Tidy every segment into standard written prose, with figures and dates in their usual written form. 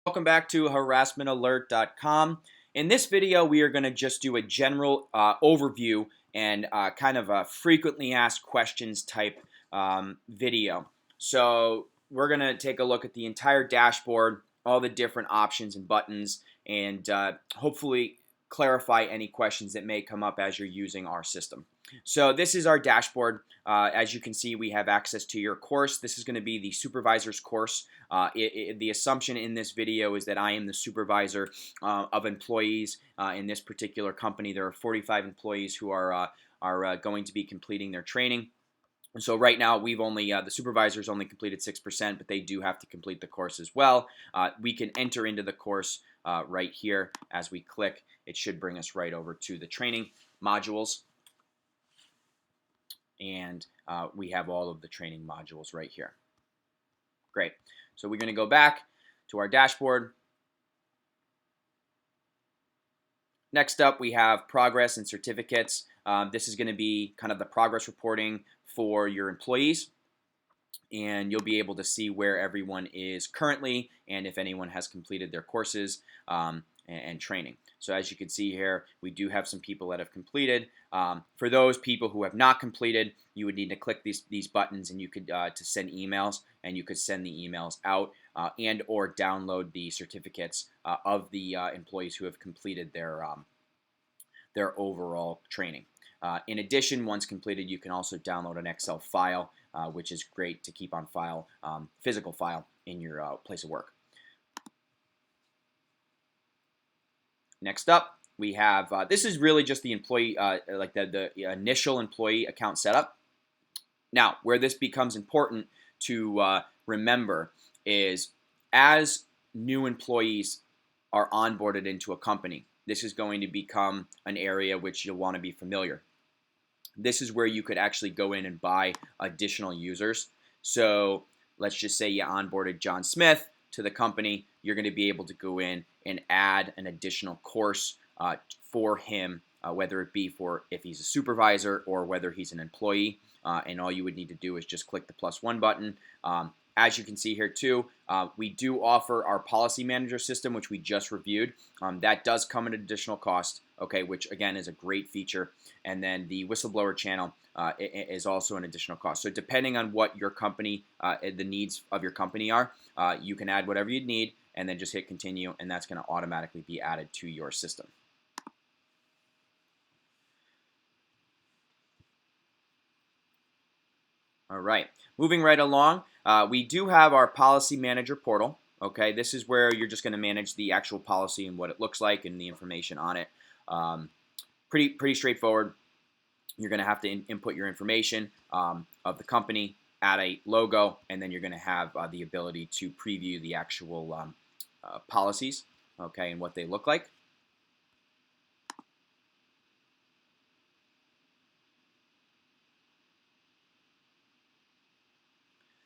Welcome back to harassmentalert.com. In this video, we are going to just do a general overview and kind of a frequently asked questions type video. So we're going to take a look at the entire dashboard, all the different options and buttons, and hopefully clarify any questions that may come up as you're using our system. So this is our dashboard. As you can see, we have access to your course. This is going to be the supervisor's course. The assumption in this video is that I am the supervisor of employees in this particular company. There are 45 employees who are going to be completing their training. And so right now we've only the supervisors only completed 6%, but they do have to complete the course as well. We can enter into the course right here. As we click, it should bring us right over to the training modules. And we have all of the training modules right here. Great. So we're going to go back to our dashboard. Next up, we have progress and certificates. This is going to be kind of the progress reporting for your employees. And you'll be able to see where everyone is currently and if anyone has completed their courses and training. So as you can see here, we do have some people that have completed. For those people who have not completed, you would need to click these buttons, and you could to send emails, and you could send the emails out and or download the certificates of the employees who have completed their overall training. In addition, once completed, you can also download an Excel file, which is great to keep on file, physical file in your place of work. Next up, we have, this is really just the employee, like the initial employee account setup. Now, where this becomes important to remember is as new employees are onboarded into a company, this is going to become an area which you'll want to be familiar. This is where you could actually go in and buy additional users. So let's just say you onboarded John Smith to the company. You're going to be able to go in and add an additional course for him, whether it be for if he's a supervisor or whether he's an employee. And all you would need to do is just click the +1 button. As you can see here too, we do offer our policy manager system, which we just reviewed. That does come at an additional cost, okay, which again is a great feature. And then the whistleblower channel is also an additional cost. So depending on what your company, the needs of your company are, you can add whatever you need and then just hit continue, and that's going to automatically be added to your system. All right, moving right along, we do have our policy manager portal. Okay, this is where you're just going to manage the actual policy and what it looks like and the information on it. Pretty straightforward. You're going to have to input your information of the company, add a logo, and then you're going to have the ability to preview the actual policies, okay, and what they look like.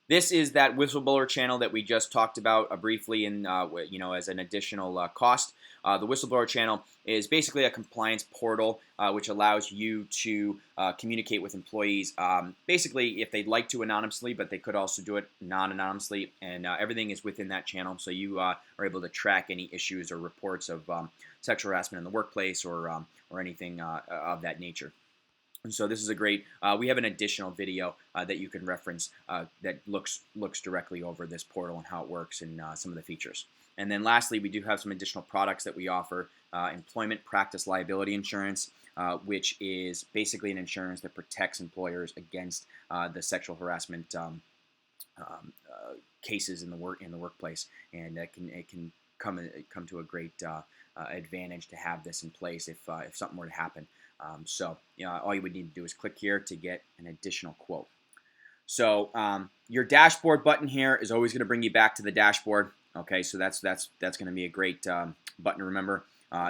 This is that whistleblower channel that we just talked about briefly in, as an additional cost. The whistleblower channel is basically a compliance portal which allows you to communicate with employees, basically if they'd like to anonymously, but they could also do it non-anonymously, and everything is within that channel, so you are able to track any issues or reports of sexual harassment in the workplace or anything of that nature. And so this is a great, we have an additional video that you can reference that looks directly over this portal and how it works and some of the features. And then lastly, we do have some additional products that we offer. Employment practice liability insurance, which is basically an insurance that protects employers against the sexual harassment cases in the workplace, and it can come to a great advantage to have this in place if something were to happen. So all you would need to do is click here to get an additional quote. So your dashboard button here is always going to bring you back to the dashboard. Okay, so that's going to be a great button to remember.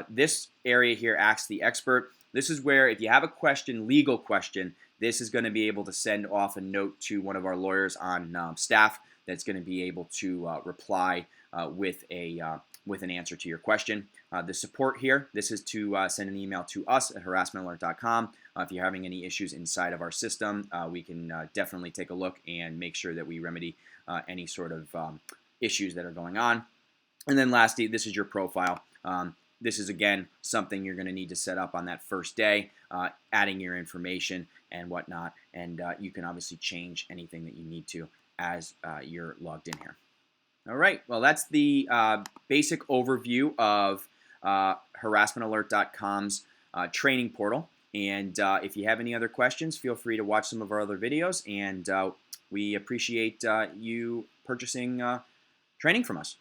This area here, Ask the Expert. This is where if you have a question, legal question, this is going to be able to send off a note to one of our lawyers on staff that's going to be able to reply with an answer to your question. The support here, this is to send an email to us at harassmentalert.com. If you're having any issues inside of our system, we can definitely take a look and make sure that we remedy any sort of issues that are going on. And then lastly, this is your profile. This is, again, something you're going to need to set up on that first day, adding your information and whatnot. And you can obviously change anything that you need to as you're logged in here. All right, well, that's the basic overview of harassmentalert.com's training portal. And if you have any other questions, feel free to watch some of our other videos. And we appreciate you purchasing training from us.